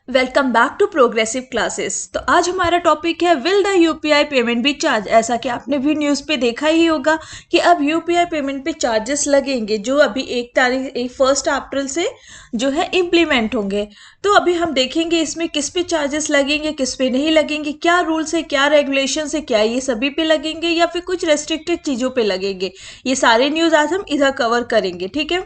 Welcome back to progressive classes. तो आज हमारा टॉपिक है will the UPI payment be charge. ऐसा कि आपने भी न्यूज़ पे देखा ही होगा कि अब यूपीआई पेमेंट पे चार्जेस लगेंगे जो अभी 1 अप्रैल से जो है इम्प्लीमेंट होंगे। तो अभी हम देखेंगे इसमें किस पे चार्जेस लगेंगे, किस पे नहीं लगेंगे, क्या रूल्स है, क्या रेगुलेशन है, क्या ये सभी पे लगेंगे या फिर कुछ रेस्ट्रिक्टेड चीज़ों पे लगेंगे। ये सारे न्यूज़ आज हम इधर कवर करेंगे, ठीक है।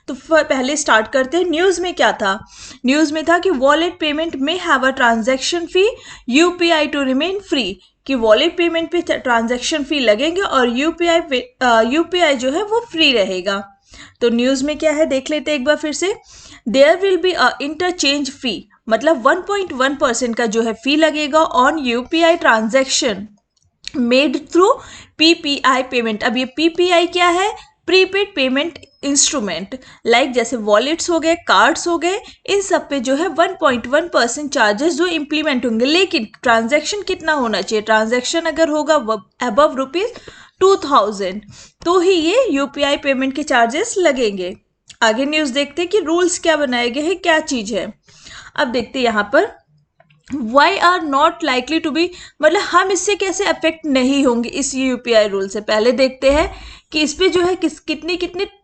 तो पहले स्टार्ट करते हैं। न्यूज़ में क्या था? न्यूज़ में था कि वॉलेट पेमेंट में have a transaction fee, UPI to remain free. कि वॉलेट पेमेंट पे ट्रांजैक्शन फी लगेंगे और यूपीआई जो है वो फ्री रहेगा। तो न्यूज़ में क्या है देख लेते हैं एक बार फिर से। There will be a interchange fee, मतलब 1.1% का जो है फी लगेगा on UPI transaction made through PPI payment. अब ये पीपीआई क्या है? Prepaid payment instrument. लाइक जैसे वॉलेट्स हो गए, कार्ड्स हो गए, इन सब पे जो है 1.1% चार्जेस जो इम्प्लीमेंट होंगे। लेकिन ट्रांजैक्शन कितना होना चाहिए? ट्रांजैक्शन अगर होगा अबव ₹2000 तो ही ये यूपीआई पेमेंट के चार्जेस लगेंगे। आगे न्यूज़ देखते हैं कि रूल्स क्या बनाए गए हैं, क्या चीज़ है। अब देखते हैं यहाँ पर why are not likely to be, मतलब हम इससे कैसे अफेक्ट नहीं होंगे इस यूपीआई रूल से। पहले देखते हैं कि इस पे जो है कितनी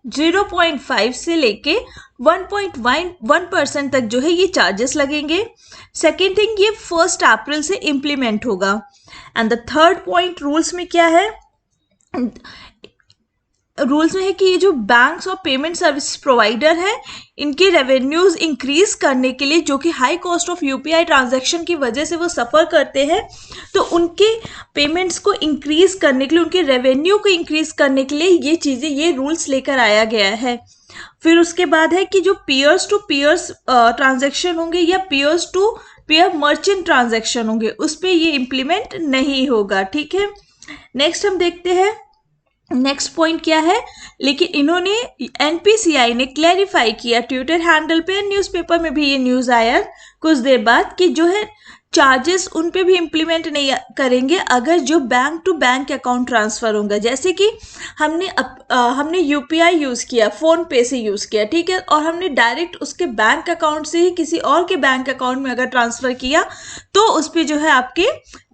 0.5 से लेके 1.1% तक जो है ये चार्जेस लगेंगे। सेकेंड थिंग, ये 1 अप्रैल से इम्प्लीमेंट होगा। And the third point rules में क्या है? रूल्स में है कि ये जो बैंक्स और पेमेंट सर्विस प्रोवाइडर है, इनके रेवेन्यूज इंक्रीज करने के लिए, जो कि high cost of UPI transaction की वजह से वो सफ़र करते हैं, तो उनके पेमेंट्स को इंक्रीज करने के लिए, उनके रेवेन्यू को इंक्रीज करने के लिए ये चीज़ें, ये रूल्स लेकर आया गया है। फिर उसके बाद है कि जो पीयर्स टू पीयर्स ट्रांजैक्शन होंगे या peers to peer merchant transaction होंगे, उस पर ये इम्प्लीमेंट नहीं होगा, ठीक है। नेक्स्ट हम देखते हैं नेक्स्ट पॉइंट क्या है। लेकिन इन्होंने एनपीसीआई ने क्लैरिफाई किया ट्विटर हैंडल पे, न्यूज़पेपर में भी ये न्यूज़ आया कुछ देर बाद कि जो है चार्जेस उन पे भी इम्प्लीमेंट नहीं करेंगे अगर जो bank to bank account transfer होगा। जैसे कि हमने यूपीआई यूज़ किया, फ़ोन पे से यूज़ किया, ठीक है, और हमने डायरेक्ट उसके बैंक अकाउंट से ही किसी और के बैंक अकाउंट में अगर ट्रांसफ़र किया तो उस पर जो है आपके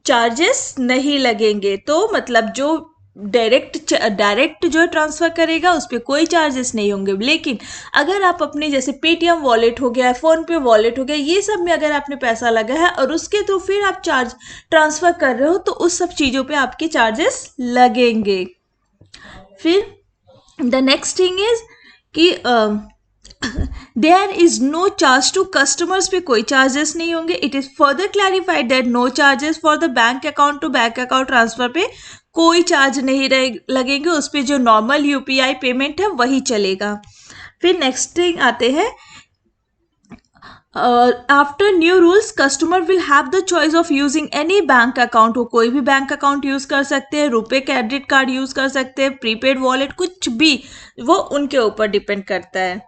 चार्जेस नहीं लगेंगे। तो मतलब जो डायरेक्ट जो ट्रांसफ़र करेगा उस पर कोई चार्जेस नहीं होंगे। लेकिन अगर आप अपने जैसे पेटीएम वॉलेट हो गया, फ़ोन पे वॉलेट हो गया, ये सब में अगर आपने पैसा लगा है और उसके थ्रू फिर आप चार्ज ट्रांसफ़र कर रहे हो तो उस सब चीज़ों पे आपके चार्जेस लगेंगे। फिर द नेक्स्ट थिंग इज कि there is no charge to customers, पे कोई चार्जेस नहीं होंगे। It is further clarified that no charges for the bank account to bank account transfer पे कोई चार्ज नहीं लगेंगे, उस पर जो नॉर्मल यूपीआई पेमेंट है वही चलेगा। फिर नेक्स्ट थिंग आते हैं, after new rules customer will have the choice of using any bank account. वो कोई भी बैंक अकाउंट यूज़ कर सकते हैं, रुपए क्रेडिट कार्ड यूज़ कर सकते हैं, प्रीपेड वॉलेट, कुछ भी, वो उनके ऊपर डिपेंड करता है।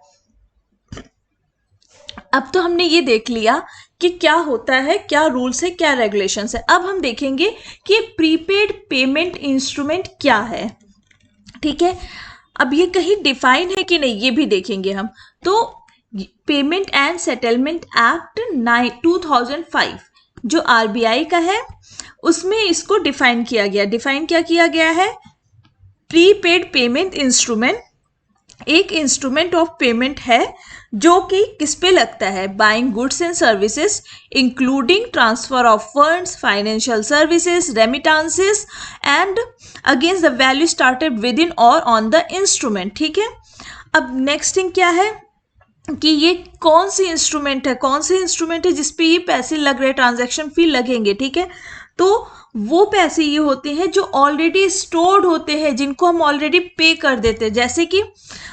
अब तो हमने ये देख लिया कि क्या होता है, क्या रूल्स है, क्या रेगुलेशंस है। अब हम देखेंगे कि प्रीपेड पेमेंट इंस्ट्रूमेंट क्या है, ठीक है। अब ये कहीं डिफाइन है कि नहीं ये भी देखेंगे हम। तो पेमेंट एंड सेटलमेंट एक्ट 2005 जो आरबीआई का है, उसमें इसको डिफाइन किया गया। डिफाइन क्या किया गया है? प्रीपेड पेमेंट इंस्ट्रूमेंट एक इंस्ट्रूमेंट ऑफ पेमेंट है जो कि किस पे लगता है? Buying goods and services including transfer of funds, financial services, remittances and against the value started with in और ऑन द इंस्ट्रूमेंट, ठीक है। अब नेक्स्ट थिंग क्या है कि ये कौन सी इंस्ट्रूमेंट है, कौन से इंस्ट्रूमेंट है जिसपे ये पैसे लग रहे, ट्रांजैक्शन फी लगेंगे, ठीक है। तो वो पैसे ये होते हैं जो ऑलरेडी स्टोर्ड होते हैं, जिनको हम ऑलरेडी पे कर देते हैं। जैसे कि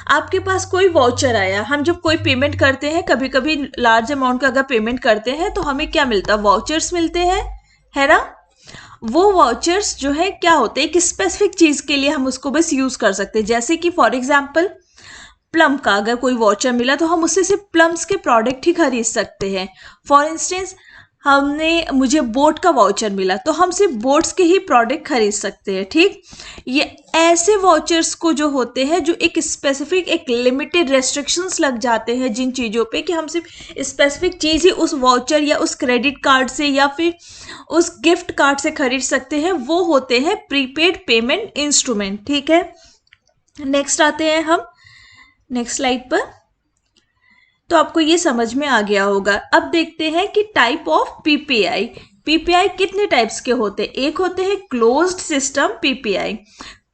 आपके पास कोई वाउचर आया, हम जब कोई पेमेंट करते हैं, कभी कभी लार्ज अमाउंट का अगर पेमेंट करते हैं तो हमें क्या मिलता है? वाउचर्स मिलते हैं, है ना। वो वाउचर्स जो है क्या होते हैं? एक स्पेसिफिक चीज़ के लिए हम उसको बस यूज़ कर सकते हैं। जैसे कि फॉर एग्जाम्पल प्लम का अगर कोई वाउचर मिला तो हम उससे सिर्फ प्लम्स के प्रोडक्ट ही खरीद सकते हैं। फॉर इंस्टेंस मुझे बोट का वाउचर मिला, तो हम सिर्फ बोट्स के ही प्रोडक्ट खरीद सकते हैं, ठीक। ये ऐसे वाउचर्स को जो होते हैं, जो एक स्पेसिफिक एक लिमिटेड रेस्ट्रिक्शंस लग जाते हैं जिन चीज़ों पे, कि हम सिर्फ स्पेसिफिक चीज़ ही उस वाउचर या उस क्रेडिट कार्ड से या फिर उस गिफ्ट कार्ड से खरीद सकते हैं, वो होते हैं प्रीपेड पेमेंट इंस्ट्रूमेंट, ठीक है। नेक्स्ट आते हैं हम नेक्स्ट स्लाइड पर। तो आपको ये समझ में आ गया होगा। अब देखते हैं कि टाइप ऑफ पीपीआई। पीपीआई कितने टाइप्स के होते हैं? एक होते हैं closed system PPI.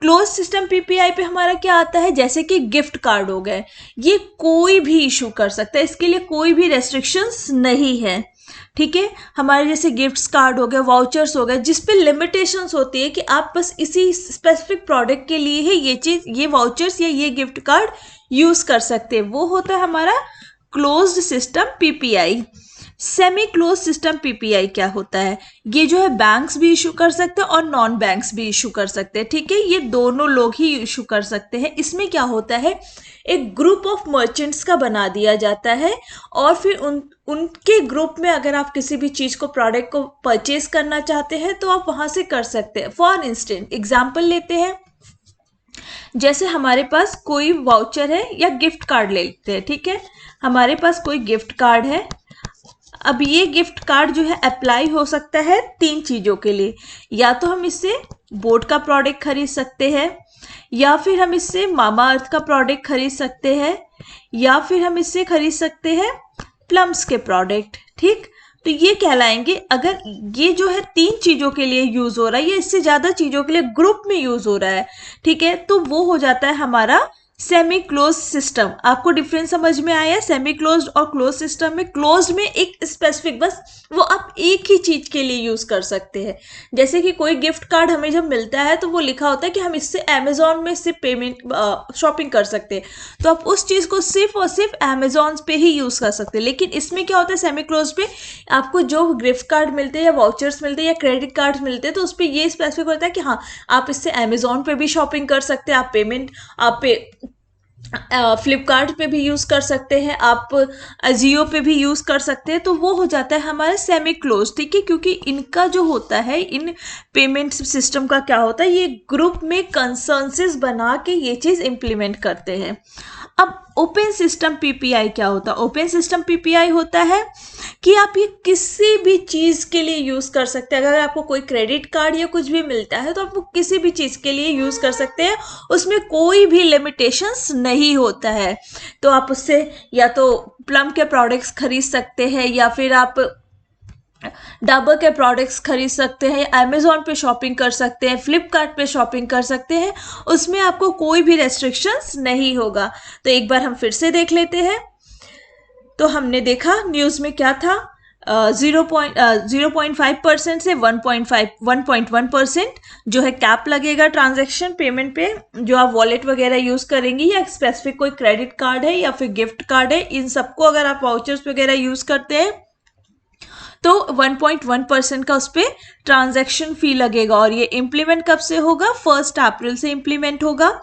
Close system PPI पे हमारा क्या आता है, जैसे कि गिफ्ट कार्ड हो गए, ये कोई भी इशू कर सकता है, इसके लिए कोई भी रेस्ट्रिक्शंस नहीं है, ठीक है। हमारे जैसे गिफ्ट्स कार्ड हो गए, वाउचर्स हो गए, जिस पे लिमिटेशंस होती है कि आप बस इसी स्पेसिफिक प्रोडक्ट के लिए ही ये चीज़, ये वाउचर्स या ये गिफ्ट कार्ड यूज़ कर सकते हैं, वो होता है हमारा closed system PPI. Semi close system PPI क्या होता है? ये जो है बैंक्स भी इशू कर सकते हैं और नॉन बैंक्स भी इशू कर सकते हैं, ठीक है। ये दोनों लोग ही इशू कर सकते हैं। इसमें क्या होता है, एक ग्रुप ऑफ मर्चेंट्स का बना दिया जाता है और फिर उनके ग्रुप में अगर आप किसी भी चीज़ को, प्रोडक्ट को परचेज करना चाहते हैं तो आप वहाँ से कर सकते हैं। फॉर इंस्टेंस एग्जाम्पल लेते हैं, जैसे हमारे पास कोई वाउचर है या गिफ्ट कार्ड ले लेते हैं, ठीक है। हमारे पास कोई गिफ्ट कार्ड है। अब ये गिफ्ट कार्ड जो है अप्लाई हो सकता है 3 चीज़ों के लिए। या तो हम इससे बोट का प्रोडक्ट खरीद सकते हैं, या फिर हम इससे मामा अर्थ का प्रोडक्ट खरीद सकते हैं, या फिर हम इससे खरीद सकते हैं प्लम्स के प्रोडक्ट, ठीक। तो ये कहलाएंगे, अगर ये जो है 3 चीज़ों के लिए यूज़ हो रहा है या इससे ज़्यादा चीज़ों के लिए ग्रुप में यूज़ हो रहा है, ठीक है, तो वो हो जाता है हमारा सेमी क्लोज सिस्टम। आपको डिफरेंस समझ में आया? सेमी क्लोज्ड और क्लोज सिस्टम में, क्लोज में एक स्पेसिफिक, बस वो आप एक ही चीज के लिए यूज कर सकते हैं। जैसे कि कोई गिफ्ट कार्ड हमें जब मिलता है तो वो लिखा होता है कि हम इससे अमेजोन में सिर्फ पेमेंट शॉपिंग कर सकते हैं, तो आप उस चीज को सिर्फ और सिर्फ अमेजोन पे ही यूज कर सकते हैं। लेकिन इसमें क्या होता है, सेमी क्लोज पे आपको जो गिफ्ट कार्ड मिलते हैं या वाउचर्स मिलते हैं या क्रेडिट कार्ड मिलते हैं, तो उस पर ये स्पेसिफिक होता है कि हाँ, आप इससे अमेजोन पे भी शॉपिंग कर सकते हैं, आप पेमेंट आप पे फ्लिपकार्ट पे भी यूज़ कर सकते हैं, आप अजियो पे भी यूज़ कर सकते हैं। तो वो हो जाता है हमारा सेमी क्लोज, ठीक है। क्योंकि इनका जो होता है, इन पेमेंट सिस्टम का क्या होता है, ये ग्रुप में कंसेंसस बना के ये चीज़ इम्प्लीमेंट करते हैं। अब ओपन सिस्टम पीपीआई क्या होता है? ओपन सिस्टम पीपीआई होता है कि आप ये किसी भी चीज़ के लिए यूज़ कर सकते हैं। अगर आपको कोई क्रेडिट कार्ड या कुछ भी मिलता है तो आप वो किसी भी चीज़ के लिए यूज़ कर सकते हैं, उसमें कोई भी लिमिटेशंस नहीं होता है। तो आप उससे या तो प्लम के प्रोडक्ट्स खरीद सकते हैं, या फिर आप डाबर के प्रोडक्ट्स खरीद सकते हैं, अमेजोन पे शॉपिंग कर सकते हैं, फ्लिपकार्ट पे शॉपिंग कर सकते हैं, उसमें आपको कोई भी रेस्ट्रिक्शंस नहीं होगा। तो एक बार हम फिर से देख लेते हैं। तो हमने देखा न्यूज़ में क्या था, 0.5% से 1.1% जो है कैप लगेगा ट्रांजैक्शन पेमेंट पे, जो आप वॉलेट वगैरह यूज़ करेंगी, या स्पेसिफिक कोई क्रेडिट कार्ड है या फिर गिफ्ट कार्ड है, इन सबको अगर आप वाउचर्स वगैरह यूज़ करते हैं तो 1.1% का उस पर ट्रांजैक्शन फी लगेगा। और ये इम्प्लीमेंट कब से होगा? 1 अप्रैल से इम्प्लीमेंट होगा।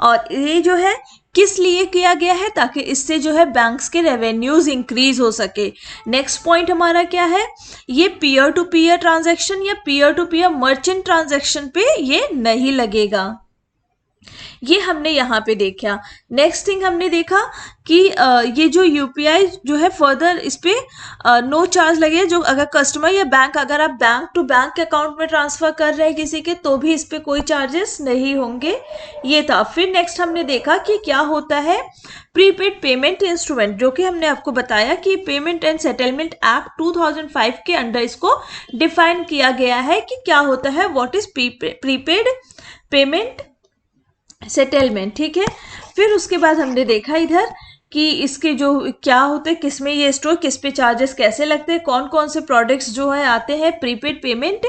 और ये जो है किस लिए किया गया है? ताकि इससे जो है बैंक्स के रेवेन्यूज इंक्रीज हो सके। नेक्स्ट पॉइंट हमारा क्या है? ये पीयर टू पीयर ट्रांजैक्शन या peer to peer merchant transaction पे ये नहीं लगेगा। ये हमने यहाँ पे देखा। नेक्स्ट थिंग हमने देखा कि ये जो यूपीआई जो है फर्दर इस पे नो चार्ज लगे, जो अगर कस्टमर या बैंक, अगर आप बैंक टू बैंक अकाउंट में ट्रांसफर कर रहे हैं किसी के, तो भी इस पे कोई चार्जेस नहीं होंगे। ये था। फिर नेक्स्ट हमने देखा कि क्या होता है प्रीपेड पेमेंट इंस्ट्रूमेंट, जो कि हमने आपको बताया कि पेमेंट एंड सेटलमेंट एक्ट 2005 के अंडर इसको डिफाइन किया गया है कि क्या होता है, what is prepaid payment settlement, ठीक है। फिर उसके बाद हमने देखा इधर कि इसके जो क्या होते हैं, किस में ये स्टोर, किस पे चार्जेस कैसे लगते हैं, कौन कौन से प्रोडक्ट्स जो है आते हैं प्रीपेड पेमेंट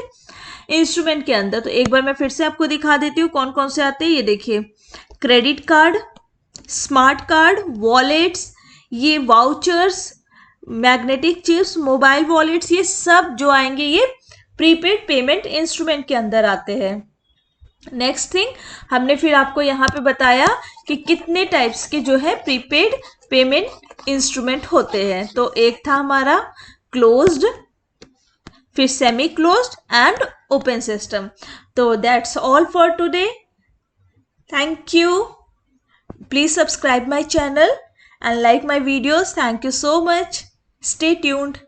इंस्ट्रूमेंट के अंदर। तो एक बार मैं फिर से आपको दिखा देती हूँ कौन कौन से आते हैं। ये देखिए, credit card, smart card, wallets, ये vouchers, magnetic chips, mobile wallets, ये सब जो आएंगे ये प्रीपेड पेमेंट इंस्ट्रूमेंट के अंदर आते हैं। नेक्स्ट थिंग हमने फिर आपको यहाँ पे बताया कि कितने टाइप्स के जो है प्रीपेड पेमेंट इंस्ट्रूमेंट होते हैं। तो एक था हमारा क्लोज्ड, फिर semi closed and open system. तो that's all for today. Thank you. Please subscribe my channel and like my videos. Thank you so much. Stay tuned.